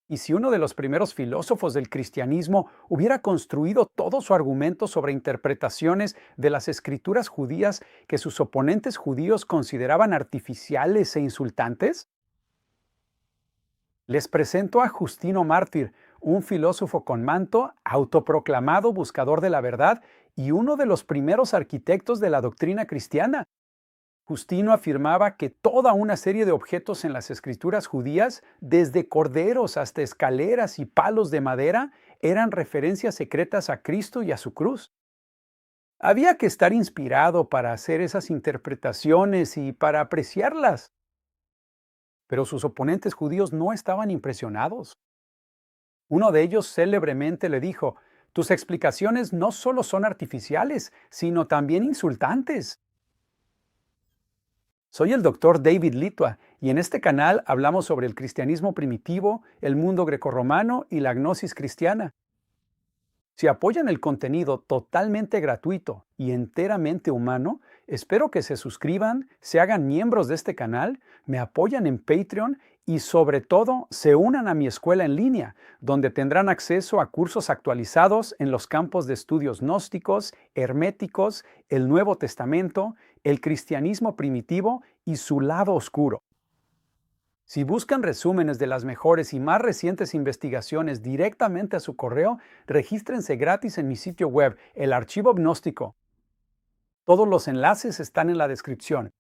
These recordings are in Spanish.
Y si uno de los primeros filósofos del cristianismo hubiera construido todo su argumento sobre interpretaciones de las escrituras judías que sus oponentes judíos consideraban artificiales e insultantes, les presento a Justino Mártir, un filósofo con manto, autoproclamado buscador de la verdad y uno de los primeros arquitectos de la doctrina cristiana. Justino afirmaba que toda una serie de objetos en las escrituras judías, desde corderos hasta escaleras y palos de madera, eran referencias secretas a Cristo y a su cruz. Había que estar inspirado para hacer esas interpretaciones y para apreciarlas, pero sus oponentes judíos no estaban impresionados. Uno de ellos célebremente le dijo: tus explicaciones no solo son artificiales, sino también insultantes. Soy el doctor David Litua y en este canal hablamos sobre el cristianismo primitivo, el mundo grecorromano y la gnosis cristiana. Si apoyan el contenido totalmente gratuito y enteramente humano, espero que se suscriban, se hagan miembros de este canal, me apoyan en Patreon y sobre todo se unan a mi escuela en línea, donde tendrán acceso a cursos actualizados en los campos de estudios gnósticos, herméticos, el Nuevo Testamento, el cristianismo primitivo y su lado oscuro. Si buscan resúmenes de las mejores y más recientes investigaciones directamente a su correo, regístrense gratis en mi sitio web, el Archivo Gnóstico. Todos los enlaces están en la descripción.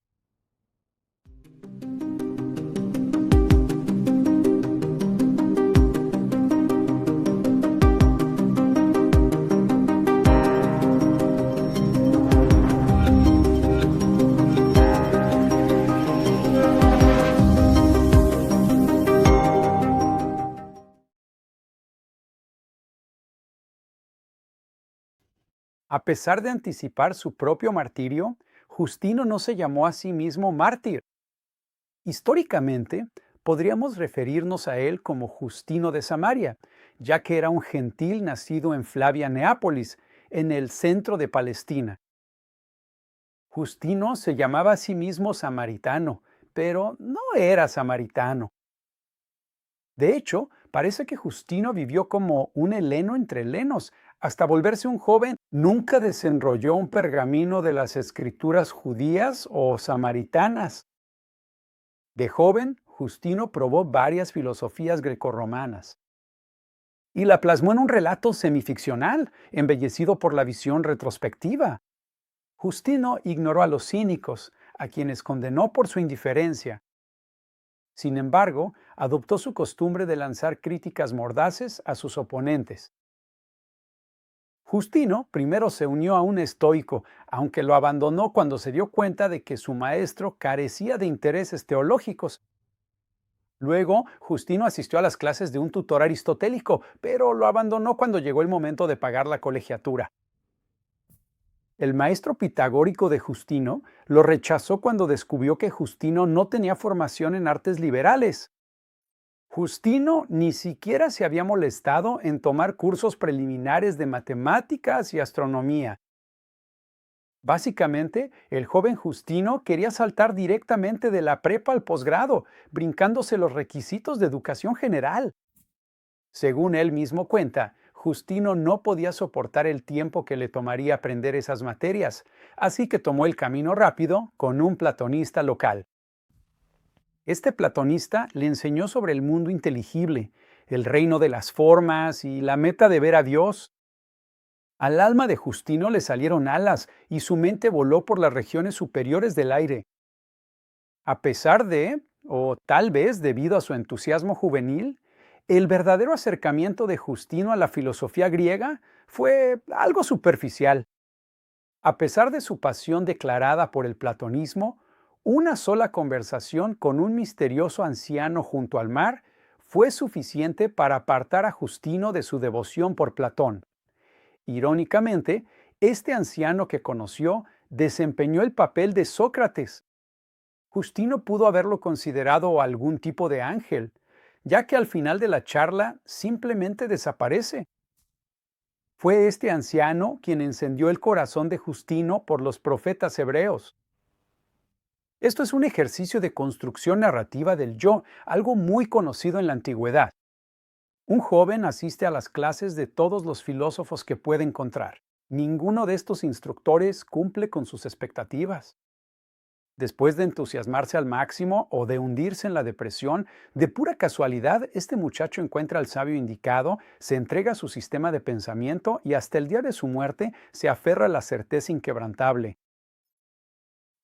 A pesar de anticipar su propio martirio, Justino no se llamó a sí mismo mártir. Históricamente, podríamos referirnos a él como Justino de Samaria, ya que era un gentil nacido en Flavia Neápolis, en el centro de Palestina. Justino se llamaba a sí mismo samaritano, pero no era samaritano. De hecho, parece que Justino vivió como un heleno entre helenos, hasta volverse un joven. Nunca desenrolló un pergamino de las escrituras judías o samaritanas. De joven, Justino probó varias filosofías grecorromanas y la plasmó en un relato semificcional, embellecido por la visión retrospectiva. Justino ignoró a los cínicos, a quienes condenó por su indiferencia. Sin embargo, adoptó su costumbre de lanzar críticas mordaces a sus oponentes. Justino primero se unió a un estoico, aunque lo abandonó cuando se dio cuenta de que su maestro carecía de intereses teológicos. Luego, Justino asistió a las clases de un tutor aristotélico, pero lo abandonó cuando llegó el momento de pagar la colegiatura. El maestro pitagórico de Justino lo rechazó cuando descubrió que Justino no tenía formación en artes liberales. Justino ni siquiera se había molestado en tomar cursos preliminares de matemáticas y astronomía. Básicamente, el joven Justino quería saltar directamente de la prepa al posgrado, brincándose los requisitos de educación general. Según él mismo cuenta, Justino no podía soportar el tiempo que le tomaría aprender esas materias, así que tomó el camino rápido con un platonista local. Este platonista le enseñó sobre el mundo inteligible, el reino de las formas y la meta de ver a Dios. Al alma de Justino le salieron alas y su mente voló por las regiones superiores del aire. A pesar de, o tal vez debido a su entusiasmo juvenil, el verdadero acercamiento de Justino a la filosofía griega fue algo superficial. A pesar de su pasión declarada por el platonismo, una sola conversación con un misterioso anciano junto al mar fue suficiente para apartar a Justino de su devoción por Platón. Irónicamente, este anciano que conoció desempeñó el papel de Sócrates. Justino pudo haberlo considerado algún tipo de ángel, ya que al final de la charla simplemente desaparece. Fue este anciano quien encendió el corazón de Justino por los profetas hebreos. Esto es un ejercicio de construcción narrativa del yo, algo muy conocido en la antigüedad. Un joven asiste a las clases de todos los filósofos que puede encontrar. Ninguno de estos instructores cumple con sus expectativas. Después de entusiasmarse al máximo o de hundirse en la depresión, de pura casualidad, este muchacho encuentra al sabio indicado, se entrega a su sistema de pensamiento y hasta el día de su muerte se aferra a la certeza inquebrantable.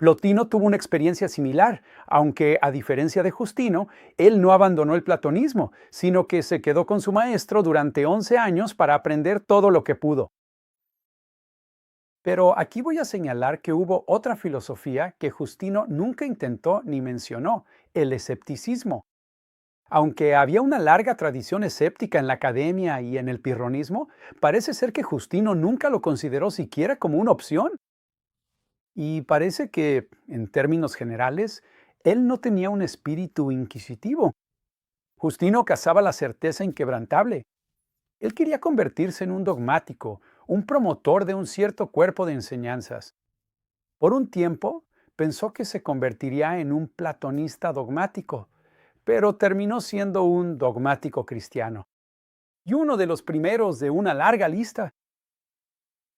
Plotino tuvo una experiencia similar, aunque a diferencia de Justino, él no abandonó el platonismo, sino que se quedó con su maestro durante 11 años para aprender todo lo que pudo. Pero aquí voy a señalar que hubo otra filosofía que Justino nunca intentó ni mencionó, el escepticismo. Aunque había una larga tradición escéptica en la academia y en el pirronismo, parece ser que Justino nunca lo consideró siquiera como una opción. Y parece que, en términos generales, él no tenía un espíritu inquisitivo. Justino cazaba la certeza inquebrantable. Él quería convertirse en un dogmático, un promotor de un cierto cuerpo de enseñanzas. Por un tiempo, pensó que se convertiría en un platonista dogmático, pero terminó siendo un dogmático cristiano. Y uno de los primeros de una larga lista.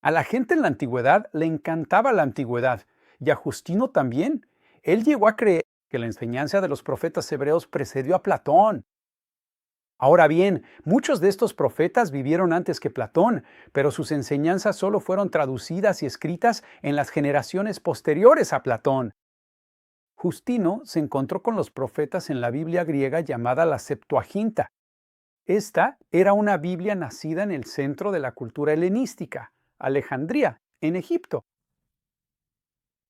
A la gente en la antigüedad le encantaba la antigüedad, y a Justino también. Él llegó a creer que la enseñanza de los profetas hebreos precedió a Platón. Ahora bien, muchos de estos profetas vivieron antes que Platón, pero sus enseñanzas solo fueron traducidas y escritas en las generaciones posteriores a Platón. Justino se encontró con los profetas en la Biblia griega llamada la Septuaginta. Esta era una Biblia nacida en el centro de la cultura helenística, Alejandría, en Egipto.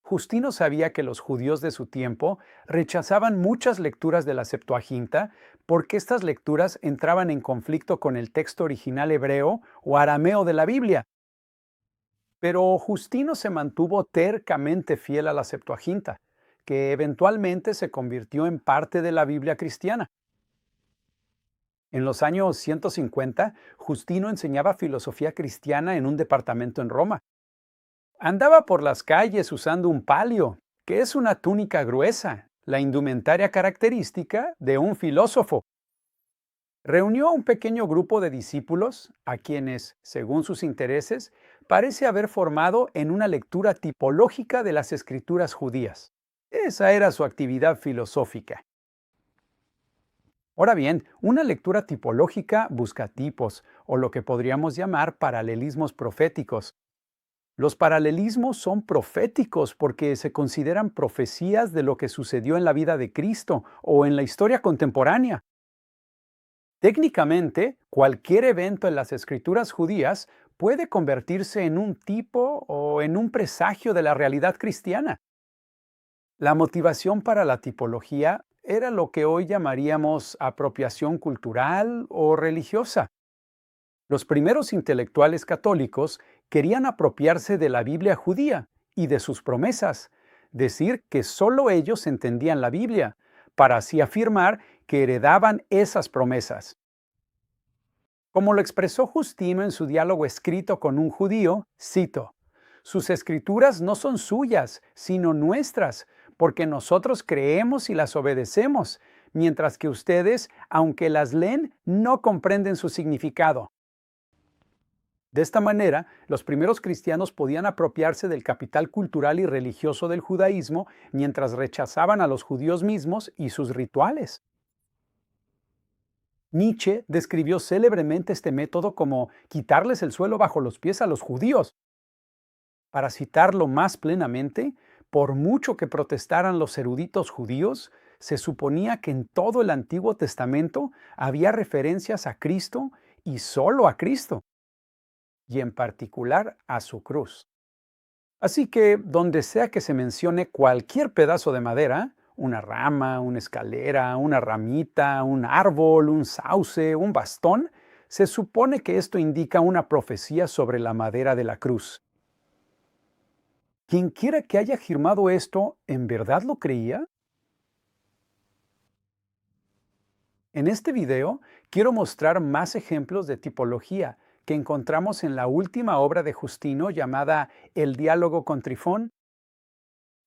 Justino sabía que los judíos de su tiempo rechazaban muchas lecturas de la Septuaginta porque estas lecturas entraban en conflicto con el texto original hebreo o arameo de la Biblia. Pero Justino se mantuvo tercamente fiel a la Septuaginta, que eventualmente se convirtió en parte de la Biblia cristiana. En los años 150, Justino enseñaba filosofía cristiana en un departamento en Roma. Andaba por las calles usando un palio, que es una túnica gruesa, la indumentaria característica de un filósofo. Reunió a un pequeño grupo de discípulos, a quienes, según sus intereses, parece haber formado en una lectura tipológica de las escrituras judías. Esa era su actividad filosófica. Ahora bien, una lectura tipológica busca tipos, o lo que podríamos llamar paralelismos proféticos. Los paralelismos son proféticos porque se consideran profecías de lo que sucedió en la vida de Cristo o en la historia contemporánea. Técnicamente, cualquier evento en las escrituras judías puede convertirse en un tipo o en un presagio de la realidad cristiana. La motivación para la tipología era lo que hoy llamaríamos apropiación cultural o religiosa. Los primeros intelectuales católicos querían apropiarse de la Biblia judía y de sus promesas, decir que solo ellos entendían la Biblia, para así afirmar que heredaban esas promesas. Como lo expresó Justino en su diálogo escrito con un judío, cito, sus escrituras no son suyas, sino nuestras, porque nosotros creemos y las obedecemos, mientras que ustedes, aunque las leen, no comprenden su significado. De esta manera, los primeros cristianos podían apropiarse del capital cultural y religioso del judaísmo mientras rechazaban a los judíos mismos y sus rituales. Nietzsche describió célebremente este método como quitarles el suelo bajo los pies a los judíos. Para citarlo más plenamente, por mucho que protestaran los eruditos judíos, se suponía que en todo el Antiguo Testamento había referencias a Cristo y solo a Cristo, y en particular a su cruz. Así que, donde sea que se mencione cualquier pedazo de madera, una rama, una escalera, una ramita, un árbol, un sauce, un bastón, se supone que esto indica una profecía sobre la madera de la cruz. Quien quiera que haya afirmado esto, ¿en verdad lo creía? En este video quiero mostrar más ejemplos de tipología que encontramos en la última obra de Justino llamada El diálogo con Trifón.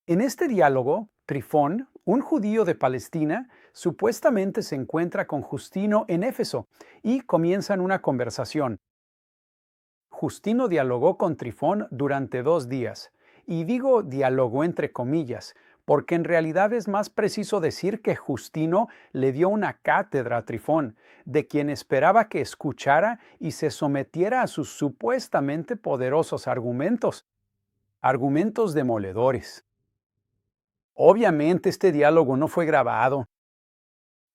En este diálogo, Trifón, un judío de Palestina, supuestamente se encuentra con Justino en Éfeso y comienzan una conversación. Justino dialogó con Trifón durante 2 días, y digo dialogó entre comillas, porque en realidad es más preciso decir que Justino le dio una cátedra a Trifón, de quien esperaba que escuchara y se sometiera a sus supuestamente poderosos argumentos, argumentos demoledores. Obviamente este diálogo no fue grabado.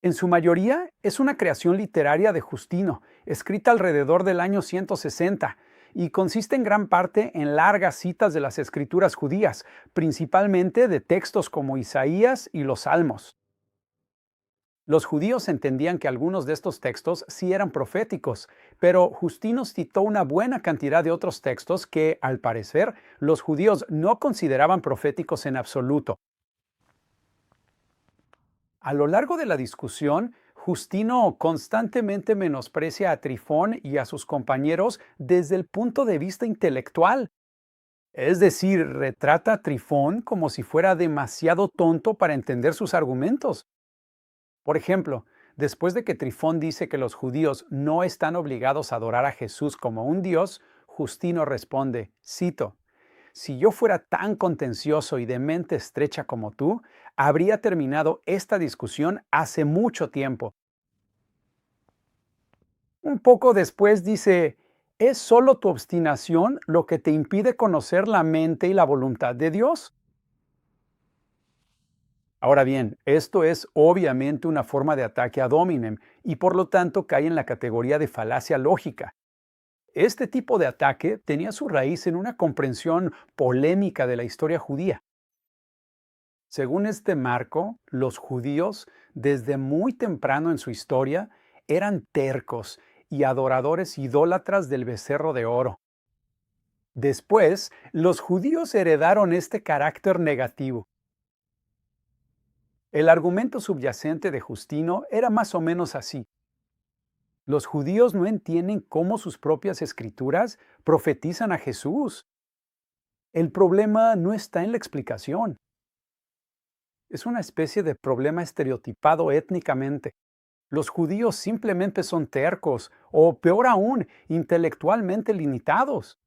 En su mayoría es una creación literaria de Justino, escrita alrededor del año 160, y consiste en gran parte en largas citas de las escrituras judías, principalmente de textos como Isaías y los Salmos. Los judíos entendían que algunos de estos textos sí eran proféticos, pero Justino citó una buena cantidad de otros textos que, al parecer, los judíos no consideraban proféticos en absoluto. A lo largo de la discusión, Justino constantemente menosprecia a Trifón y a sus compañeros desde el punto de vista intelectual. Es decir, retrata a Trifón como si fuera demasiado tonto para entender sus argumentos. Por ejemplo, después de que Trifón dice que los judíos no están obligados a adorar a Jesús como un Dios, Justino responde, cito, si yo fuera tan contencioso y de mente estrecha como tú, habría terminado esta discusión hace mucho tiempo. Un poco después dice, ¿es solo tu obstinación lo que te impide conocer la mente y la voluntad de Dios? Ahora bien, esto es obviamente una forma de ataque ad hominem y por lo tanto cae en la categoría de falacia lógica. Este tipo de ataque tenía su raíz en una comprensión polémica de la historia judía. Según este marco, los judíos, desde muy temprano en su historia, eran tercos y adoradores idólatras del becerro de oro. Después, los judíos heredaron este carácter negativo. El argumento subyacente de Justino era más o menos así. Los judíos no entienden cómo sus propias escrituras profetizan a Jesús. El problema no está en la explicación. Es una especie de problema estereotipado étnicamente. Los judíos simplemente son tercos o, peor aún, intelectualmente limitados.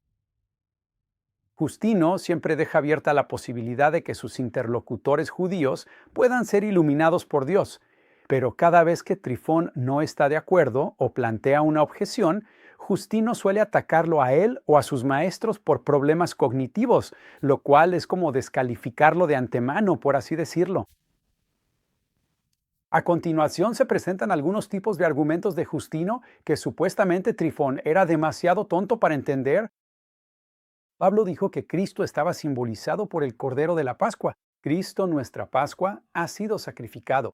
Justino siempre deja abierta la posibilidad de que sus interlocutores judíos puedan ser iluminados por Dios, pero cada vez que Trifón no está de acuerdo o plantea una objeción, Justino suele atacarlo a él o a sus maestros por problemas cognitivos, lo cual es como descalificarlo de antemano, por así decirlo. A continuación se presentan algunos tipos de argumentos de Justino que supuestamente Trifón era demasiado tonto para entender. Pablo dijo que Cristo estaba simbolizado por el Cordero de la Pascua. Cristo, nuestra Pascua, ha sido sacrificado.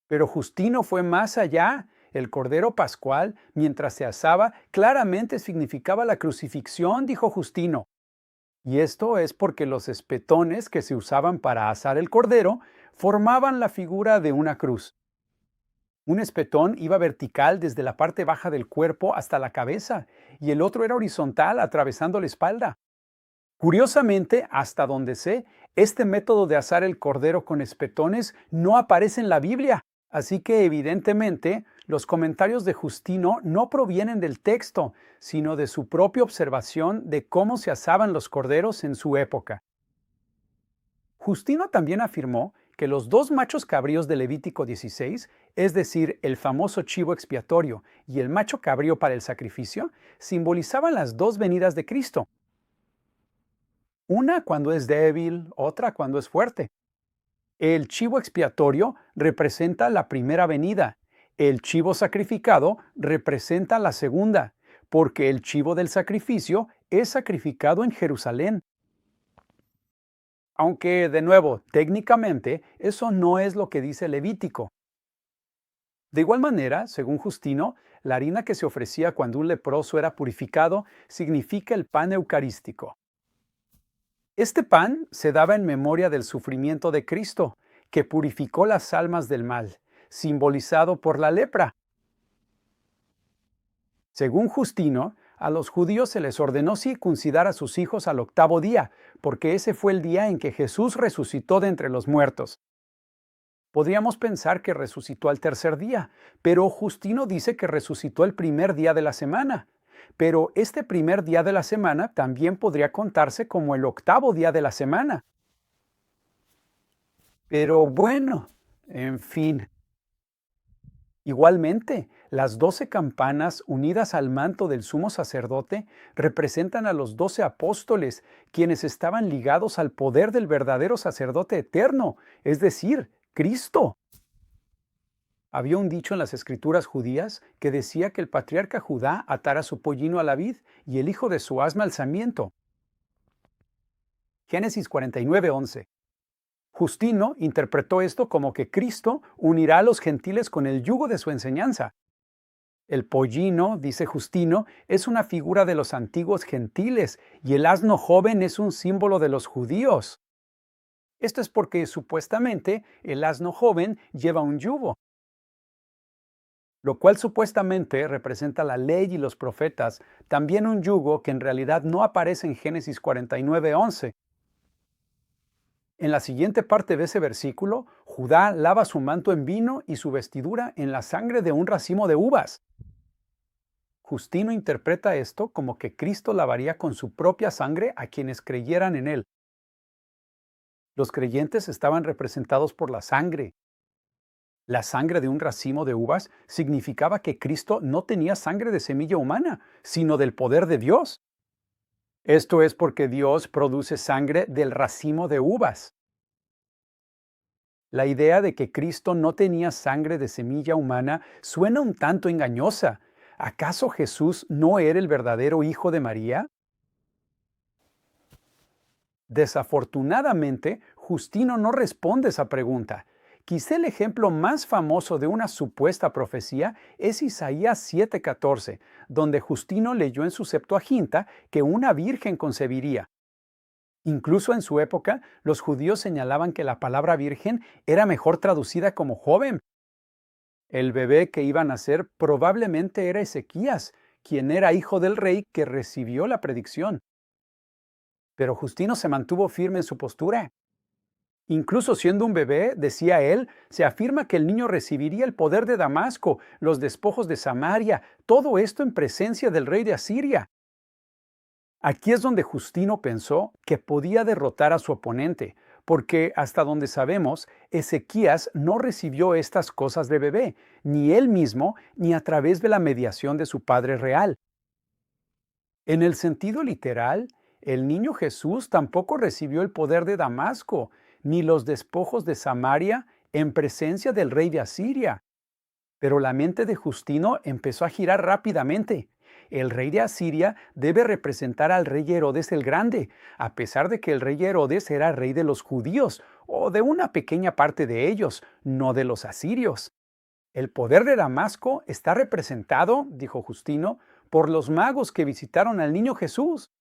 Pero Justino fue más allá. El Cordero Pascual, mientras se asaba, claramente significaba la crucifixión, dijo Justino. Y esto es porque los espetones que se usaban para asar el cordero formaban la figura de una cruz. Un espetón iba vertical desde la parte baja del cuerpo hasta la cabeza y el otro era horizontal atravesando la espalda. Curiosamente, hasta donde sé, este método de asar el cordero con espetones no aparece en la Biblia, así que evidentemente los comentarios de Justino no provienen del texto, sino de su propia observación de cómo se asaban los corderos en su época. Justino también afirmó que los dos machos cabríos de Levítico 16, es decir, el famoso chivo expiatorio y el macho cabrío para el sacrificio, simbolizaban las dos venidas de Cristo. Una cuando es débil, otra cuando es fuerte. El chivo expiatorio representa la primera venida. El chivo sacrificado representa la segunda, porque el chivo del sacrificio es sacrificado en Jerusalén. Aunque, de nuevo, técnicamente, eso no es lo que dice Levítico. De igual manera, según Justino, la harina que se ofrecía cuando un leproso era purificado significa el pan eucarístico. Este pan se daba en memoria del sufrimiento de Cristo, que purificó las almas del mal, simbolizado por la lepra. Según Justino, a los judíos se les ordenó circuncidar a sus hijos al 8º día, porque ese fue el día en que Jesús resucitó de entre los muertos. Podríamos pensar que resucitó al tercer día, pero Justino dice que resucitó el primer día de la semana. Pero este primer día de la semana también podría contarse como el octavo día de la semana. Pero bueno, en fin. Igualmente, las 12 campanas unidas al manto del sumo sacerdote representan a los 12 apóstoles, quienes estaban ligados al poder del verdadero sacerdote eterno, es decir, Cristo. Había un dicho en las escrituras judías que decía que el patriarca Judá atara su pollino a la vid y el hijo de su asna al sarmiento. Génesis 49:11. Justino interpretó esto como que Cristo unirá a los gentiles con el yugo de su enseñanza. El pollino, dice Justino, es una figura de los antiguos gentiles y el asno joven es un símbolo de los judíos. Esto es porque supuestamente el asno joven lleva un yugo, lo cual supuestamente representa la ley y los profetas, también un yugo que en realidad no aparece en Génesis 49:11. En la siguiente parte de ese versículo, Judá lava su manto en vino y su vestidura en la sangre de un racimo de uvas. Justino interpreta esto como que Cristo lavaría con su propia sangre a quienes creyeran en él. Los creyentes estaban representados por la sangre. La sangre de un racimo de uvas significaba que Cristo no tenía sangre de semilla humana, sino del poder de Dios. Esto es porque Dios produce sangre del racimo de uvas. La idea de que Cristo no tenía sangre de semilla humana suena un tanto engañosa. ¿Acaso Jesús no era el verdadero Hijo de María? Desafortunadamente, Justino no responde esa pregunta. Quizá el ejemplo más famoso de una supuesta profecía es Isaías 7:14, donde Justino leyó en su Septuaginta que una virgen concebiría. Incluso en su época, los judíos señalaban que la palabra virgen era mejor traducida como joven. El bebé que iba a nacer probablemente era Ezequías, quien era hijo del rey que recibió la predicción. Pero Justino se mantuvo firme en su postura. Incluso siendo un bebé, decía él, se afirma que el niño recibiría el poder de Damasco, los despojos de Samaria, todo esto en presencia del rey de Asiria. Aquí es donde Justino pensó que podía derrotar a su oponente, porque hasta donde sabemos, Ezequías no recibió estas cosas de bebé, ni él mismo, ni a través de la mediación de su padre real. En el sentido literal, el niño Jesús tampoco recibió el poder de Damasco, ni los despojos de Samaria en presencia del rey de Asiria. Pero la mente de Justino empezó a girar rápidamente. El rey de Asiria debe representar al rey Herodes el Grande, a pesar de que el rey Herodes era rey de los judíos, o de una pequeña parte de ellos, no de los asirios. El poder de Damasco está representado, dijo Justino, por los magos que visitaron al niño Jesús.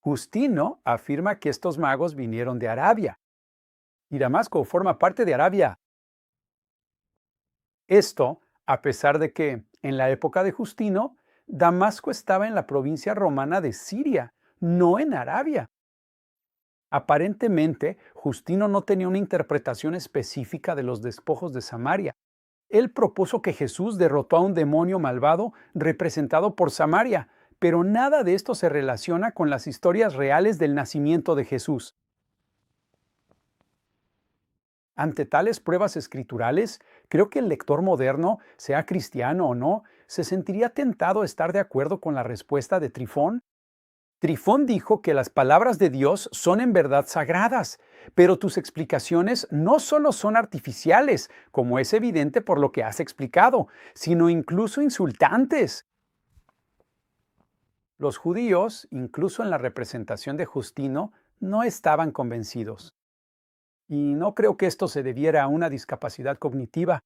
Justino afirma que estos magos vinieron de Arabia, y Damasco forma parte de Arabia. Esto, a pesar de que, en la época de Justino, Damasco estaba en la provincia romana de Siria, no en Arabia. Aparentemente, Justino no tenía una interpretación específica de los despojos de Samaria. Él propuso que Jesús derrotó a un demonio malvado representado por Samaria, pero nada de esto se relaciona con las historias reales del nacimiento de Jesús. Ante tales pruebas escriturales, creo que el lector moderno, sea cristiano o no, se sentiría tentado a estar de acuerdo con la respuesta de Trifón. Trifón dijo que las palabras de Dios son en verdad sagradas, pero tus explicaciones no solo son artificiales, como es evidente por lo que has explicado, sino incluso insultantes. Los judíos, incluso en la representación de Justino, no estaban convencidos. Y no creo que esto se debiera a una discapacidad cognitiva.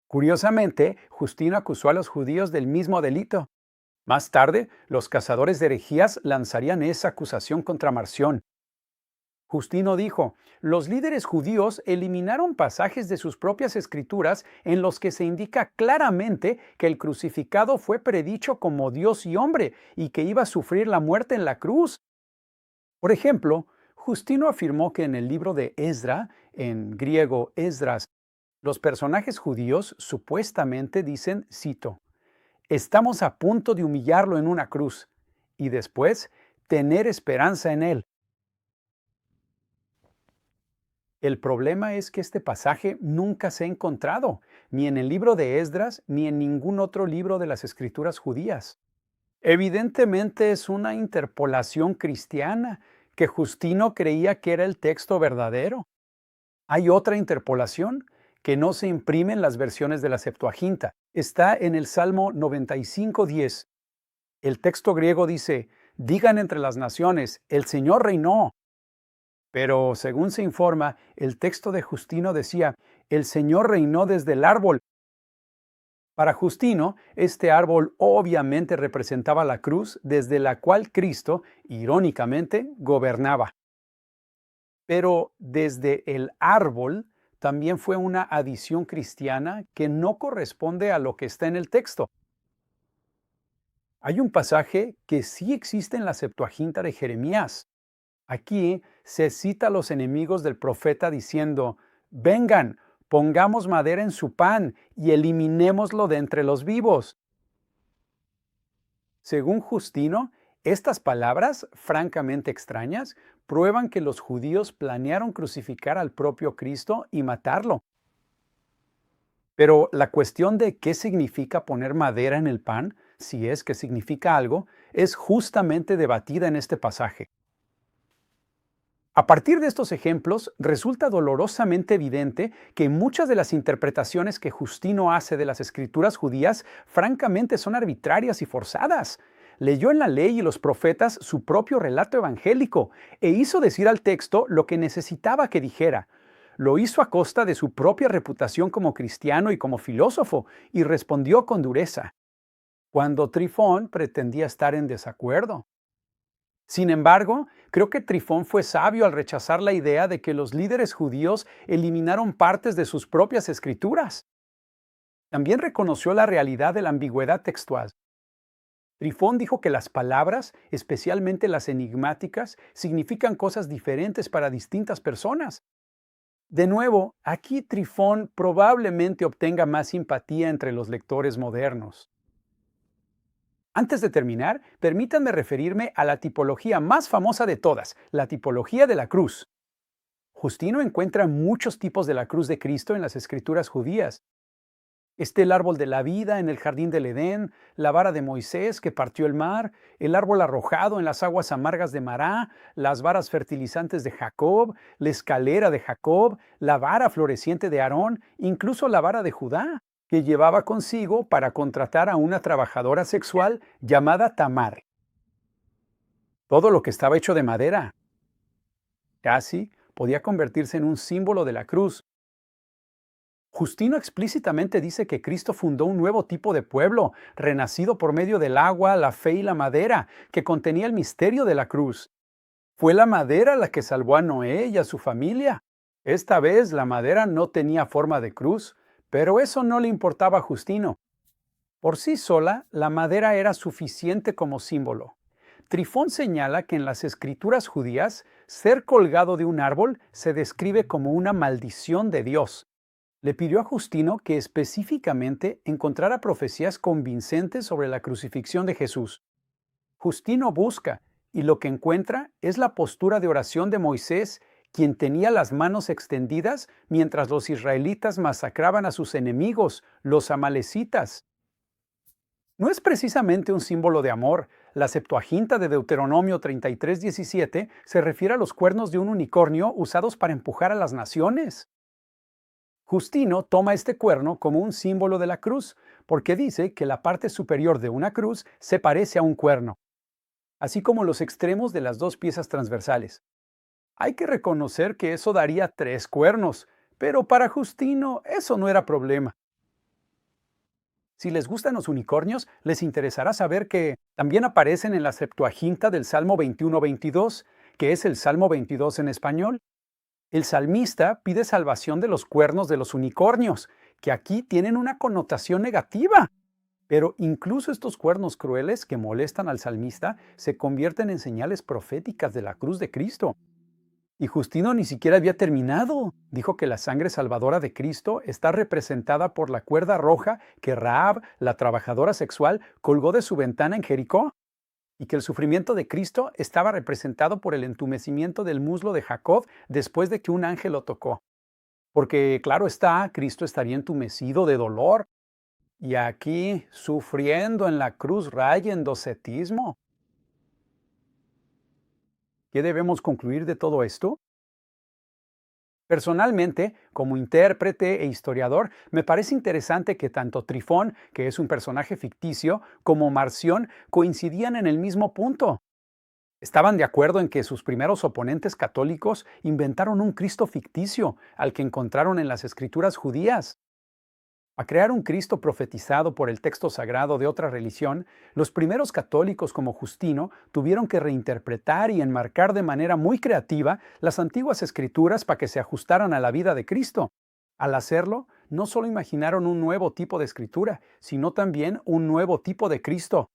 Curiosamente, Justino acusó a los judíos del mismo delito. Más tarde, los cazadores de herejías lanzarían esa acusación contra Marción. Justino dijo, los líderes judíos eliminaron pasajes de sus propias escrituras en los que se indica claramente que el crucificado fue predicho como Dios y hombre y que iba a sufrir la muerte en la cruz. Por ejemplo, Justino afirmó que en el libro de Esdra, en griego Esdras, Los personajes judíos supuestamente dicen, cito, estamos a punto de humillarlo en una cruz y después tener esperanza en él. El problema es que este pasaje nunca se ha encontrado, ni en el libro de Esdras, ni en ningún otro libro de las escrituras judías. Evidentemente es una interpolación cristiana, que Justino creía que era el texto verdadero. Hay otra interpolación que no se imprime en las versiones de la Septuaginta. Está en el Salmo 95:10. El texto griego dice, digan entre las naciones, el Señor reinó. Pero, según se informa, el texto de Justino decía, el Señor reinó desde el árbol. Para Justino, este árbol obviamente representaba la cruz desde la cual Cristo, irónicamente, gobernaba. Pero desde el árbol también fue una adición cristiana que no corresponde a lo que está en el texto. Hay un pasaje que sí existe en la Septuaginta de Jeremías. Aquí se cita a los enemigos del profeta diciendo, vengan, pongamos madera en su pan y eliminémoslo de entre los vivos. Según Justino, estas palabras, francamente extrañas, prueban que los judíos planearon crucificar al propio Cristo y matarlo. Pero la cuestión de qué significa poner madera en el pan, si es que significa algo, es justamente debatida en este pasaje. A partir de estos ejemplos, resulta dolorosamente evidente que muchas de las interpretaciones que Justino hace de las escrituras judías francamente son arbitrarias y forzadas. Leyó en la ley y los profetas su propio relato evangélico e hizo decir al texto lo que necesitaba que dijera. Lo hizo a costa de su propia reputación como cristiano y como filósofo, y respondió con dureza, cuando Trifón pretendía estar en desacuerdo. Sin embargo, creo que Trifón fue sabio al rechazar la idea de que los líderes judíos eliminaron partes de sus propias escrituras. También reconoció la realidad de la ambigüedad textual. Trifón dijo que las palabras, especialmente las enigmáticas, significan cosas diferentes para distintas personas. De nuevo, aquí Trifón probablemente obtenga más simpatía entre los lectores modernos. Antes de terminar, permítanme referirme a la tipología más famosa de todas, la tipología de la cruz. Justino encuentra muchos tipos de la cruz de Cristo en las escrituras judías. Está el árbol de la vida en el jardín del Edén, la vara de Moisés que partió el mar, el árbol arrojado en las aguas amargas de Mará, las varas fertilizantes de Jacob, la escalera de Jacob, la vara floreciente de Aarón, incluso la vara de Judá, que llevaba consigo para contratar a una trabajadora sexual llamada Tamar. Todo lo que estaba hecho de madera. Casi podía convertirse en un símbolo de la cruz. Justino explícitamente dice que Cristo fundó un nuevo tipo de pueblo, renacido por medio del agua, la fe y la madera, que contenía el misterio de la cruz. Fue la madera la que salvó a Noé y a su familia. Esta vez la madera no tenía forma de cruz, pero eso no le importaba a Justino. Por sí sola, la madera era suficiente como símbolo. Trifón señala que en las escrituras judías, ser colgado de un árbol se describe como una maldición de Dios. Le pidió a Justino que específicamente encontrara profecías convincentes sobre la crucifixión de Jesús. Justino busca, y lo que encuentra es la postura de oración de Moisés, quien tenía las manos extendidas mientras los israelitas masacraban a sus enemigos, los amalecitas. No es precisamente un símbolo de amor. La Septuaginta de Deuteronomio 33:17 se refiere a los cuernos de un unicornio usados para empujar a las naciones. Justino toma este cuerno como un símbolo de la cruz, porque dice que la parte superior de una cruz se parece a un cuerno, así como los extremos de las dos piezas transversales. Hay que reconocer que eso daría 3 cuernos, pero para Justino eso no era problema. Si les gustan los unicornios, les interesará saber que también aparecen en la Septuaginta del Salmo 21:22, que es el Salmo 22 en español. El salmista pide salvación de los cuernos de los unicornios, que aquí tienen una connotación negativa. Pero incluso estos cuernos crueles que molestan al salmista se convierten en señales proféticas de la cruz de Cristo. Y Justino ni siquiera había terminado. Dijo que la sangre salvadora de Cristo está representada por la cuerda roja que Rahab, la trabajadora sexual, colgó de su ventana en Jericó, y que el sufrimiento de Cristo estaba representado por el entumecimiento del muslo de Jacob después de que un ángel lo tocó. Porque, claro está, Cristo estaría entumecido de dolor y aquí sufriendo en la cruz raya en docetismo. ¿Qué debemos concluir de todo esto? Personalmente, como intérprete e historiador, me parece interesante que tanto Trifón, que es un personaje ficticio, como Marción coincidían en el mismo punto. Estaban de acuerdo en que sus primeros oponentes católicos inventaron un Cristo ficticio, al que encontraron en las escrituras judías. A crear un Cristo profetizado por el texto sagrado de otra religión, los primeros católicos como Justino tuvieron que reinterpretar y enmarcar de manera muy creativa las antiguas escrituras para que se ajustaran a la vida de Cristo. Al hacerlo, no solo imaginaron un nuevo tipo de escritura, sino también un nuevo tipo de Cristo.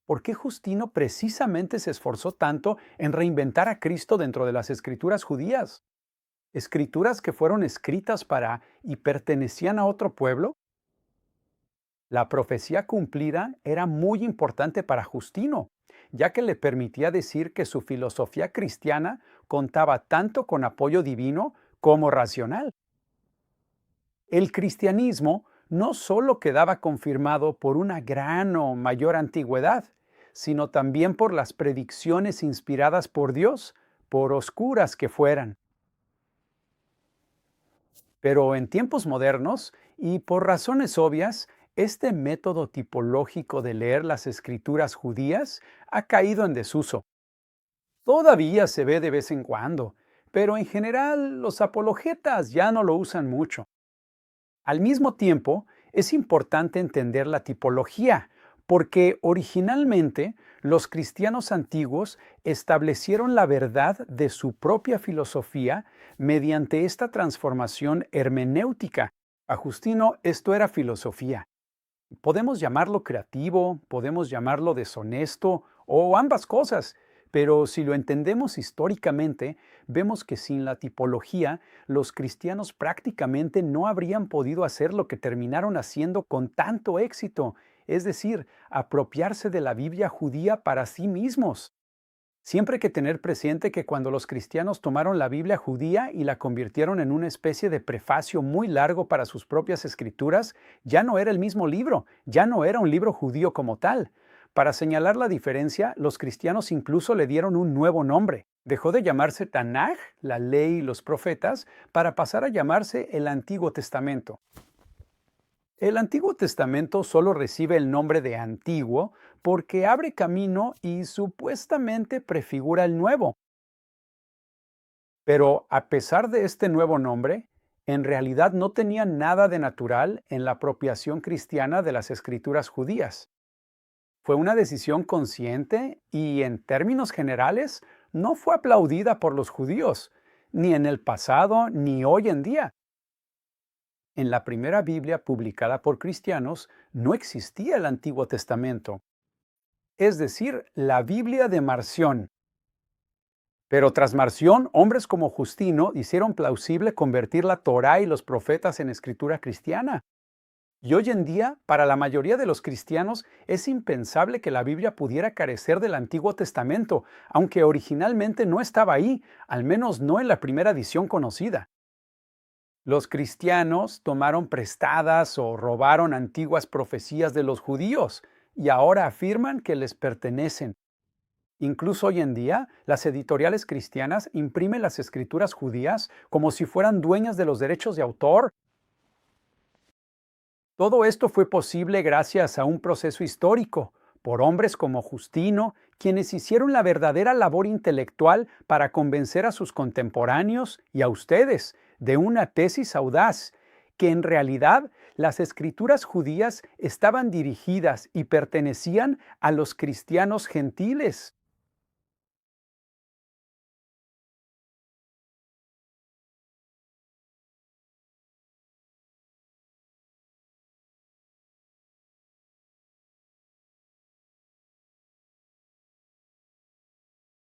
¿Por qué Justino precisamente se esforzó tanto en reinventar a Cristo dentro de las escrituras judías? ¿Escrituras que fueron escritas para y pertenecían a otro pueblo? La profecía cumplida era muy importante para Justino, ya que le permitía decir que su filosofía cristiana contaba tanto con apoyo divino como racional. El cristianismo no solo quedaba confirmado por una gran o mayor antigüedad, sino también por las predicciones inspiradas por Dios, por oscuras que fueran. Pero en tiempos modernos, y por razones obvias, este método tipológico de leer las escrituras judías ha caído en desuso. Todavía se ve de vez en cuando, pero en general los apologetas ya no lo usan mucho. Al mismo tiempo, es importante entender la tipología, porque originalmente los cristianos antiguos establecieron la verdad de su propia filosofía mediante esta transformación hermenéutica. A Justino esto era filosofía. Podemos llamarlo creativo, podemos llamarlo deshonesto o ambas cosas, pero si lo entendemos históricamente, vemos que sin la tipología, los cristianos prácticamente no habrían podido hacer lo que terminaron haciendo con tanto éxito, es decir, apropiarse de la Biblia judía para sí mismos. Siempre hay que tener presente que cuando los cristianos tomaron la Biblia judía y la convirtieron en una especie de prefacio muy largo para sus propias escrituras, ya no era el mismo libro, ya no era un libro judío como tal. Para señalar la diferencia, los cristianos incluso le dieron un nuevo nombre. Dejó de llamarse Tanaj, la ley y los profetas, para pasar a llamarse el Antiguo Testamento. El Antiguo Testamento solo recibe el nombre de Antiguo porque abre camino y supuestamente prefigura el Nuevo. Pero a pesar de este nuevo nombre, en realidad no tenía nada de natural en la apropiación cristiana de las escrituras judías. Fue una decisión consciente y, en términos generales, no fue aplaudida por los judíos, ni en el pasado ni hoy en día. En la primera Biblia publicada por cristianos no existía el Antiguo Testamento, es decir, la Biblia de Marción. Pero tras Marción, hombres como Justino hicieron plausible convertir la Torá y los profetas en escritura cristiana. Y hoy en día, para la mayoría de los cristianos, es impensable que la Biblia pudiera carecer del Antiguo Testamento, aunque originalmente no estaba ahí, al menos no en la primera edición conocida. Los cristianos tomaron prestadas o robaron antiguas profecías de los judíos y ahora afirman que les pertenecen. Incluso hoy en día, las editoriales cristianas imprimen las escrituras judías como si fueran dueñas de los derechos de autor. Todo esto fue posible gracias a un proceso histórico, por hombres como Justino, quienes hicieron la verdadera labor intelectual para convencer a sus contemporáneos y a ustedes de una tesis audaz, que en realidad las escrituras judías estaban dirigidas y pertenecían a los cristianos gentiles.